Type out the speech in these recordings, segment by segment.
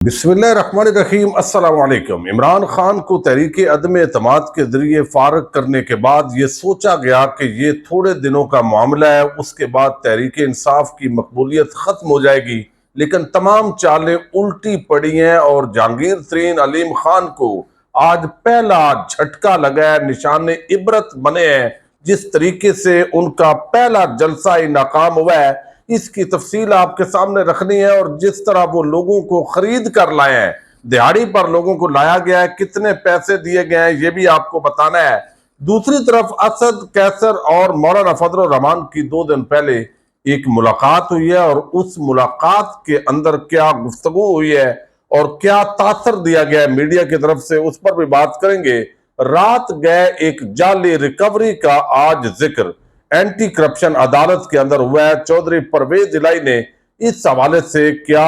बिस्मिल्लाहिर्रहमानिर्रहीम। अस्सलाम वालेकुम। इमरान खान को तहरीक अदम एतमाद के जरिए फारग करने के बाद ये सोचा गया कि ये थोड़े दिनों का मामला है, उसके बाद तहरीक इंसाफ की मकबूलियत खत्म हो जाएगी। लेकिन तमाम चालें उल्टी पड़ी हैं और जहांगीर तरीन अलीम खान को आज पहला झटका लगा है, निशान इबरत बने हैं। जिस तरीके से उनका पहला जलसा ही नाकाम हुआ है, इसकी तफसील आपके सामने रखनी है। और जिस तरह वो लोगों को खरीद कर लाए हैं, दिहाड़ी पर लोगों को लाया गया है, कितने पैसे दिए गए हैं, ये भी आपको बताना है। दूसरी तरफ असद कैसर और मौलाना फजल रहमान की 2 दिन पहले एक मुलाकात हुई है, और उस मुलाकात के अंदर क्या गुफ्तगू हुई है और क्या तासर दिया गया है मीडिया की तरफ से, उस पर भी बात करेंगे। रात गए एक जाली रिकवरी का आज जिक्र एंटी करप्शन अदालत के अंदर हुआ है। चौधरी परवेज इलाही ने इस हवाले से क्या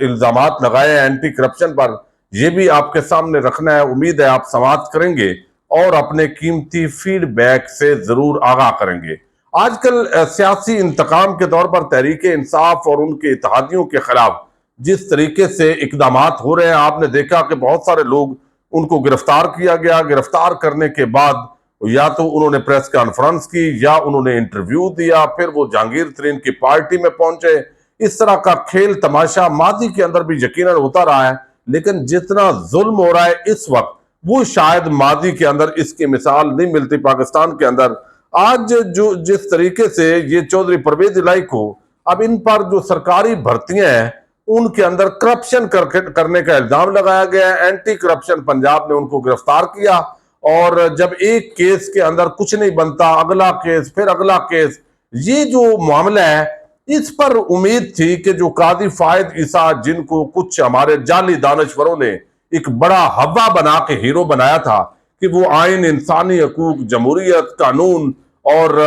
इल्जामात लगाए हैं एंटी करप्शन पर, यह भी आपके सामने रखना है। उम्मीद है आप समाअत करेंगे और अपने कीमती फीडबैक से जरूर आगाह करेंगे। आजकल सियासी इंतकाम के तौर पर तहरीक इंसाफ और उनके इत्तेहादियों के खिलाफ जिस तरीके से इकदामात हो रहे हैं, आपने देखा कि बहुत सारे लोग उनको गिरफ्तार किया गया। गिरफ्तार करने के बाद या तो उन्होंने प्रेस कॉन्फ्रेंस की या उन्होंने इंटरव्यू दिया, फिर वो जहांगीर तरीन की पार्टी में पहुंचे। इस तरह का खेल तमाशा माजी के अंदर भी यकीनन होता रहा है, लेकिन जितना जुल्म हो रहा है इस वक्त, वो शायद माजी के अंदर इसकी मिसाल नहीं मिलती पाकिस्तान के अंदर। आज जो जिस तरीके से ये चौधरी परवेज इलाही को अब इन पर जो सरकारी भर्तियां हैं उनके अंदर करप्शन करने का इल्जाम लगाया गया है। एंटी करप्शन पंजाब ने उनको गिरफ्तार किया, और जब एक केस के अंदर कुछ नहीं बनता, अगला केस, फिर अगला केस, ये जो मामला है इस पर उम्मीद थी कि जो कादी फायद ईसा, जिनको कुछ हमारे जाली दानश्वरों ने एक बड़ा हवा बना के हीरो बनाया था कि वो आइन, इंसानी हकूक, जमहूरियत, कानून और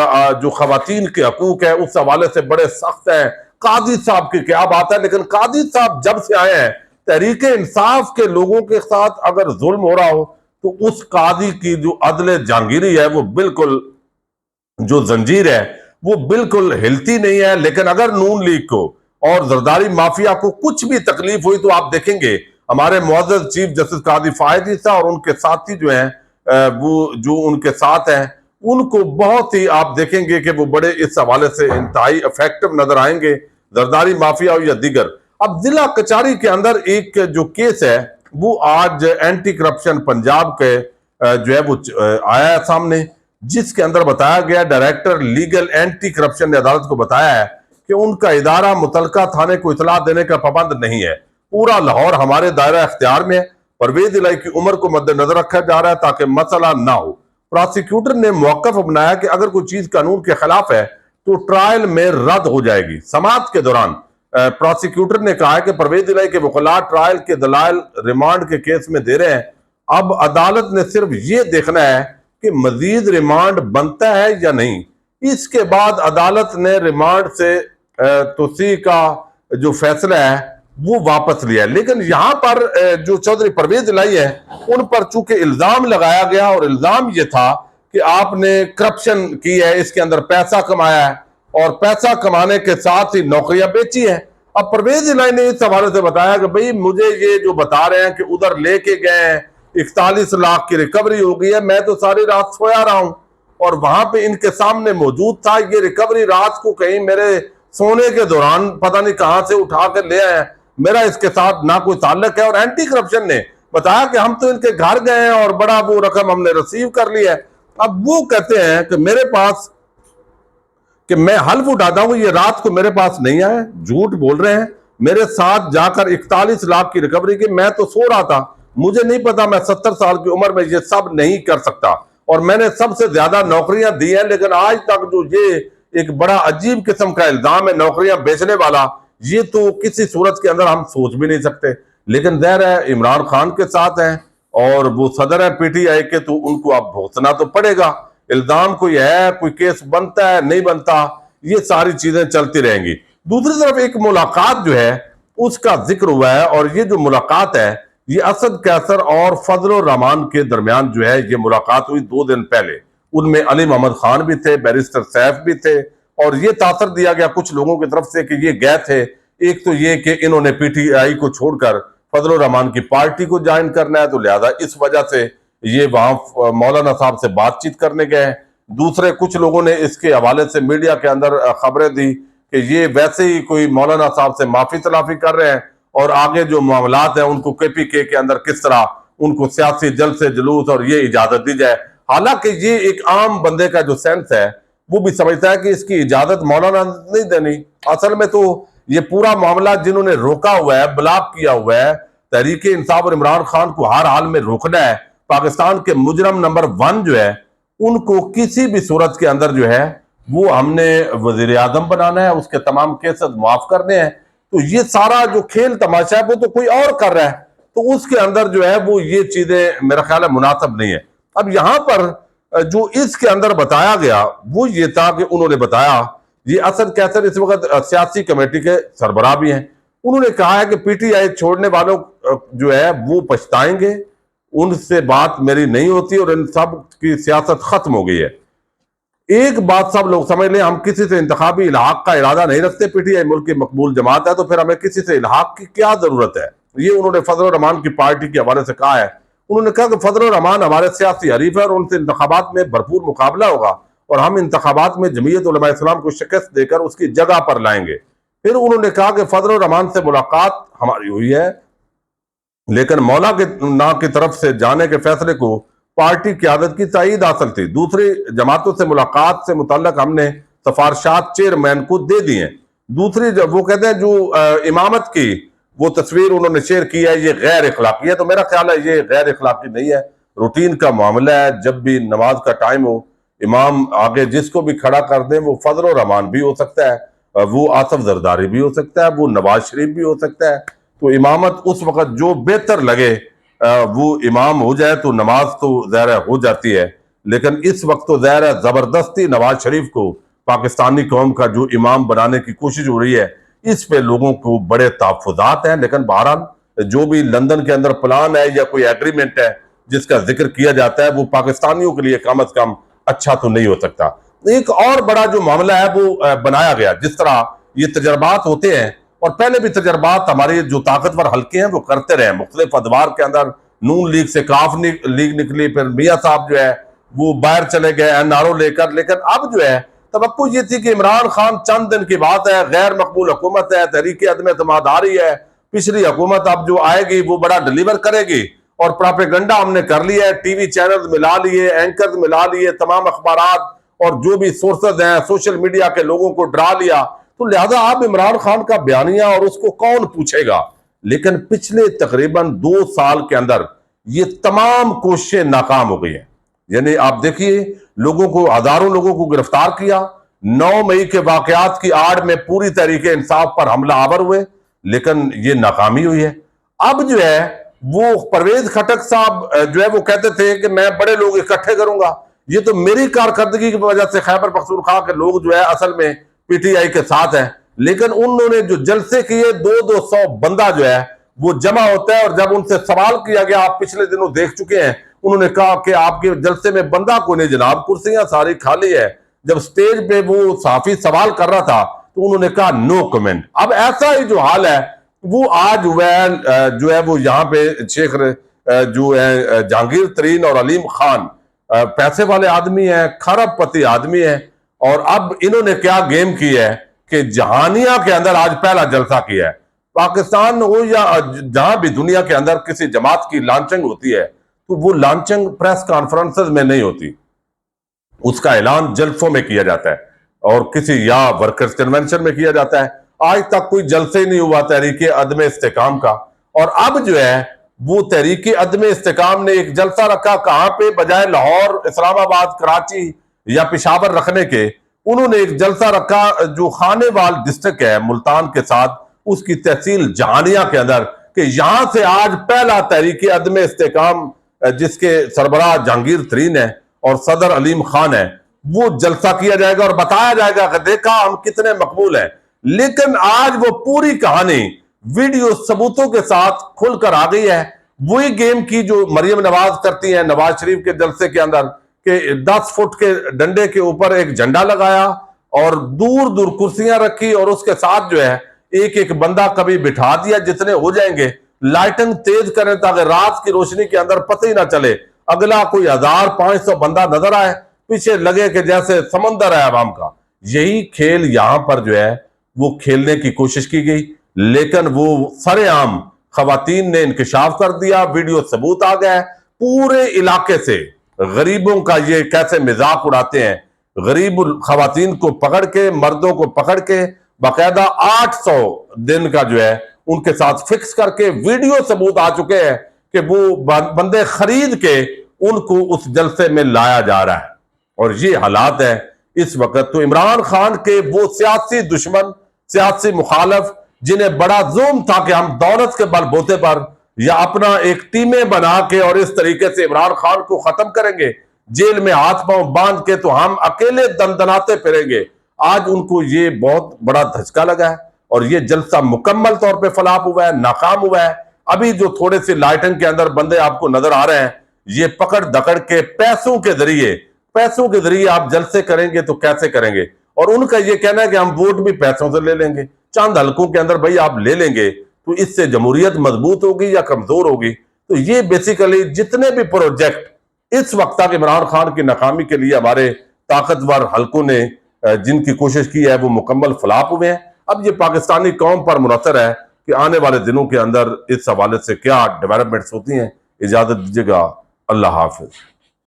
जो खवातीन के हकूक है उस हवाले से बड़े सख्त है। कादी साहब की क्या बात है, लेकिन कादी साहब जब से आए हैं, तहरीक इंसाफ के लोगों के साथ अगर जुल्म हो रहा हो तो उस कादी की जो अदले जहांगीरी है वो बिल्कुल, जो जंजीर है वो बिल्कुल हिलती नहीं है। लेकिन अगर नून लीग को और जरदारी माफिया को कुछ भी तकलीफ हुई तो आप देखेंगे हमारे मुअज़्ज़ज़ चीफ जस्टिस कादी फायद ईसा और उनके साथी जो हैं वो जो उनके साथ हैं, उनको बहुत ही आप देखेंगे कि वो बड़े इस हवाले से इंतहाई इफेक्टिव नजर आएंगे, जरदारी माफिया या दीगर। अब जिला कचहरी के अंदर एक जो केस है वो आज एंटी करप्शन पंजाब के जो है वो आया है सामने, जिसके अंदर बताया गया, डायरेक्टर लीगल एंटी करप्शन ने अदालत को बताया है कि उनका इदारा मुतलका थाने को इतला देने का पाबंद नहीं है। पूरा लाहौर हमारे दायरा इख्तियार में है। परवेज इलाही की उम्र को मद्देनजर रखा जा रहा है ताकि मसला ना हो। प्रोसिक्यूटर ने मौकफ अपनाया कि अगर कोई चीज कानून के खिलाफ है तो ट्रायल में रद्द हो जाएगी। समाअत के दौरान प्रोसिक्यूटर ने कहा है कि परवेज इलाही के वकील ट्रायल के दलाइल रिमांड के केस में दे रहे हैं। अब अदालत ने सिर्फ ये देखना है कि मजीद रिमांड बनता है या नहीं। इसके बाद अदालत ने रिमांड से तोसी का जो फैसला है वो वापस लिया। लेकिन यहां पर जो चौधरी परवेज इलाही है उन पर चूंकि इल्जाम लगाया गया, और इल्जाम ये था कि आपने करप्शन की है, इसके अंदर पैसा कमाया है और पैसा कमाने के साथ ही नौकरियां बेची है। अब परवेज इलाही ने इस हवाले से बताया कि भाई मुझे ये जो बता रहे हैं कि उधर लेके गए हैं 41 लाख की रिकवरी हो गई है, मैं तो सारी रात सोया रहा हूं और वहां पे इनके सामने मौजूद था। ये रिकवरी रात को कहीं मेरे सोने के दौरान पता नहीं कहां से उठा कर ले आए, मेरा इसके साथ ना कोई ताल्लुक है। और एंटी करप्शन ने बताया कि हम तो इनके घर गए हैं और बड़ा वो रकम हमने रिसीव कर ली है। अब वो कहते हैं कि मेरे पास, कि मैं हल्फ उठाता हूं ये रात को मेरे पास नहीं आया, झूठ बोल रहे हैं। मेरे साथ जाकर 41 लाख की रिकवरी की, मैं तो सो रहा था, मुझे नहीं पता, मैं 70 साल की उम्र में ये सब नहीं कर सकता और मैंने सबसे ज्यादा नौकरियां दी हैं। लेकिन आज तक जो ये एक बड़ा अजीब किस्म का इल्जाम है नौकरियां बेचने वाला, ये तो किसी सूरत के अंदर हम सोच भी नहीं सकते। लेकिन ज़ाहिर है इमरान खान के साथ हैं और वो सदर है पीटीआई के, तो उनको अब भुगतना तो पड़ेगा। इल्जाम कोई है, कोई केस बनता है, नहीं बनता, ये सारी चीजें चलती रहेंगी। दूसरी तरफ एक मुलाकात जो है उसका जिक्र हुआ है, और ये जो मुलाकात है ये असद कैसर और फजल रहमान के दरमियान जो है ये मुलाकात हुई 2 दिन पहले। उनमें अली मोहम्मद खान भी थे, बैरिस्टर सैफ भी थे, और ये तासर दिया गया कुछ लोगों की तरफ से कि ये गए थे। एक तो ये कि इन्होंने पीटीआई को छोड़कर फजल रहमान की पार्टी को ज्वाइन करना है, तो लिहाजा इस वजह से ये वहां मौलाना साहब से बातचीत करने गए हैं। दूसरे कुछ लोगों ने इसके हवाले से मीडिया के अंदर खबरें दी कि ये वैसे ही कोई मौलाना साहब से माफी तलाफी कर रहे हैं और आगे जो मामलात हैं उनको केपीके के अंदर किस तरह उनको सियासी जलसे जुलूस और ये इजाजत दी जाए। हालांकि ये एक आम बंदे का जो सेंस है वो भी समझता है कि इसकी इजाजत मौलाना नहीं देनी। असल में तो ये पूरा मामला जिन्होंने रोका हुआ है, ब्लॉक किया हुआ है, तहरीक इंसाफ और इमरान खान को हर हाल में रोकना है। पाकिस्तान के मुजरम नंबर 1 जो है उनको किसी भी सूरत के अंदर जो है वो हमने वजीर आजम बनाना है, उसके तमाम केसेस माफ करने हैं। तो ये सारा जो खेल तमाशा है वो तो कोई और कर रहा है, तो उसके अंदर जो है वो ये चीजें मेरा ख्याल है मुनासिब नहीं है। अब यहां पर जो इसके अंदर बताया गया वो ये था कि उन्होंने बताया, ये असद कैसर इस वक्त सियासी कमेटी के सरबराह भी हैं, उन्होंने कहा है कि पीटीआई छोड़ने वालों जो है वो पछताएंगे, उनसे बात मेरी नहीं होती और इन सब की सियासत खत्म हो गई है। एक बात सब लोग समझ लें, हम किसी से इंतखाबी इल्हाक का इरादा नहीं रखते। पीटीआई मुल्क की मकबूल जमात है, तो फिर हमें किसी से इल्हाक की क्या जरूरत है। ये उन्होंने फजल रहमान की पार्टी के हवाले से कहा है। उन्होंने कहा कि फजल रहमान हमारे सियासी हरीफ है और उनसे इंतखाबात में भरपूर मुकाबला होगा और हम इंतखाबात में जमीयत उलमा इस्लाम को शिकस्त देकर उसकी जगह पर लाएंगे। फिर उन्होंने कहा कि फजल रहमान से मुलाकात हमारी हुई है, लेकिन मौला के ना की तरफ से जाने के फैसले को पार्टी क़यादत की तायीद हासिल थी। दूसरी जमातों से मुलाकात से मुतल्लक हमने सिफारिशात चेयरमैन को दे दी हैं। दूसरी वो कहते हैं जो इमामत की वो तस्वीर उन्होंने शेयर की है, ये गैर इखलाकी है। तो मेरा ख्याल है ये गैर इखलाकी नहीं है, रूटीन का मामला है। जब भी नमाज का टाइम हो, इमाम आगे जिसको भी खड़ा कर दें, वो फजल रहमान भी हो सकता है, वो आसफ जरदारी भी हो सकता है, वो नवाज शरीफ भी हो सकता है। तो इमामत उस वक्त जो बेहतर लगे वो इमाम हो जाए तो नमाज तो ज़ाहिर हो जाती है। लेकिन इस वक्त तो ज़ाहिर है जबरदस्ती नवाज शरीफ को पाकिस्तानी कौम का जो इमाम बनाने की कोशिश हो रही है, इस पे लोगों को बड़े तहफ़्फ़ुज़ात हैं। लेकिन बहरहाल जो भी लंदन के अंदर प्लान है या कोई एग्रीमेंट है जिसका जिक्र किया जाता है, वो पाकिस्तानियों के लिए कम अज कम अच्छा तो नहीं हो सकता। एक और बड़ा जो मामला है वो बनाया गया, जिस तरह ये तजर्बात होते हैं और पहले भी तजर्बात हमारे जो ताकतवर हल्के हैं वो करते रहे, मुख्तलिफ अदवार के अंदर नून लीग से काफ लीग निकली, फिर मियाँ साहब जो है वो बाहर चले गए एनआरओ लेकर। लेकिन अब जो है तवक्को ये थी कि इमरान खान चंद दिन की बात है, गैर मकबूल हुकूमत है, तहरीक अदम एतमाद आ रही है, पिछली हुकूमत अब जो आएगी वो बड़ा डिलीवर करेगी और प्रोपेगेंडा हमने कर लिया है, टीवी चैनल मिला लिए, एंकर मिला लिए, तमाम अखबारात और जो भी सोर्सेज हैं सोशल मीडिया के लोगों को डरा लिया। तो लिहाजा अब इमरान खान का बयानिया और उसको कौन पूछेगा। लेकिन पिछले तकरीबन 2 साल के अंदर ये तमाम कोशिशें नाकाम हो गई हैं। यानी आप देखिए, लोगों को, हजारों लोगों को गिरफ्तार किया, 9 मई के वाकयात की आड़ में पूरी तरीके इंसाफ पर हमला आवर हुए, लेकिन ये नाकामी हुई है। अब जो है वो परवेज खटक साहब जो है वो कहते थे कि मैं बड़े लोग इकट्ठे करूंगा। ये तो मेरी कारकर्दगी की वजह से खैबर पख्तूनख्वा के लोग जो है असल में पीटीआई के साथ है, लेकिन उन्होंने जो जलसे किए 200 बंदा जो है वो जमा होता है। और जब उनसे सवाल किया गया, आप पिछले दिनों देख चुके हैं, उन्होंने कहा कि आपके जलसे में बंदा कोई नहीं जनाब, कुर्सियां सारी खाली है। जब स्टेज पे वो साफी सवाल कर रहा था तो उन्होंने कहा नो कमेंट। अब ऐसा ही जो हाल है वो आज जो है वो यहाँ पे शेख जो है जहांगीर तरीन और अलीम खान पैसे वाले आदमी है, खरबपति आदमी है, और अब इन्होंने क्या गेम की है कि जहानिया के अंदर आज पहला जलसा किया है। पाकिस्तान हो या जहां भी दुनिया के अंदर किसी जमात की लॉन्चिंग होती है तो वो लॉन्चिंग प्रेस कॉन्फ्रेंसेस में नहीं होती, उसका ऐलान जलसों में किया जाता है और किसी या वर्कर्स कन्वेंशन में किया जाता है। आज तक कोई जलसे ही नहीं हुआ तहरीक अदम इस्तेकाम का। और अब जो है वो तहरीक अदम इस्तेकाम ने एक जलसा रखा, कहां पे, बजाय लाहौर, इस्लामाबाद, कराची या पेशावर रखने के, उन्होंने एक जलसा रखा जो खानेवाल डिस्ट्रिक्ट है मुल्तान के साथ, उसकी तहसील जहानिया के अंदर, कि यहां से आज पहला तहरीक अदम इस्तेकाम जिसके सरबराह जहांगीर तरीन है और सदर अलीम खान है, वो जलसा किया जाएगा और बताया जाएगा कि देखा हम कितने मकबूल हैं। लेकिन आज वो पूरी कहानी वीडियो सबूतों के साथ खुलकर आ गई है। वही गेम की जो मरियम नवाज करती है नवाज शरीफ के जलसे के अंदर, कि 10 फुट के डंडे के ऊपर एक झंडा लगाया और दूर दूर कुर्सियां रखी और उसके साथ जो है एक एक बंदा कभी बिठा दिया, जितने हो जाएंगे لائٹنگ تیز کریں تاکہ رات کی روشنی کے اندر پتہ ہی نہ چلے، اگلا کوئی 1500 بندہ نظر آئے، پیچھے لگے کہ جیسے سمندر ہے عوام کا۔ یہی کھیل یہاں پر جو ہے وہ کھیلنے کی کوشش کی گئی، لیکن وہ سر عام خواتین نے انکشاف کر دیا، ویڈیو ثبوت آ گیا ہے پورے علاقے سے۔ غریبوں کا یہ کیسے مذاق اڑاتے ہیں، غریب خواتین کو پکڑ کے، مردوں کو پکڑ کے باقاعدہ 800 دن کا جو ہے ان کے ساتھ فکس کر کے ویڈیو ثبوت آ چکے ہیں کہ وہ بندے خرید کے ان کو اس جلسے میں لایا جا رہا ہے۔ اور یہ حالات ہے اس وقت۔ تو عمران خان کے وہ سیاسی دشمن، سیاسی مخالف جنہیں بڑا زوم تھا کہ ہم دولت کے بل بوتے پر یا اپنا ایک ٹیمیں بنا کے اور اس طریقے سے عمران خان کو ختم کریں گے، جیل میں ہاتھ پاؤں باندھ کے تو ہم اکیلے دندناتے پھریں گے، آج ان کو یہ بہت بڑا دھچکا لگا ہے اور یہ جلسہ مکمل طور پہ فلاپ ہوا ہے، ناکام ہوا ہے۔ ابھی جو تھوڑے سے لائٹنگ کے اندر بندے آپ کو نظر آ رہے ہیں، یہ پکڑ دکڑ کے پیسوں کے ذریعے آپ جلسے کریں گے تو کیسے کریں گے؟ اور ان کا یہ کہنا ہے کہ ہم ووٹ بھی پیسوں سے لے لیں گے، چند حلقوں کے اندر بھائی آپ لے لیں گے تو اس سے جمہوریت مضبوط ہوگی یا کمزور ہوگی؟ تو یہ بیسیکلی جتنے بھی پروجیکٹ اس وقت تک عمران خان کی ناکامی کے لیے ہمارے طاقتور حلقوں نے جن کی کوشش کی ہے وہ مکمل فلاپ ہوئے ہیں۔ اب یہ پاکستانی قوم پر منحصر ہے کہ آنے والے دنوں کے اندر اس حوالے سے کیا ڈیولپمنٹس ہوتی ہیں۔ اجازت دیجیے گا، اللہ حافظ۔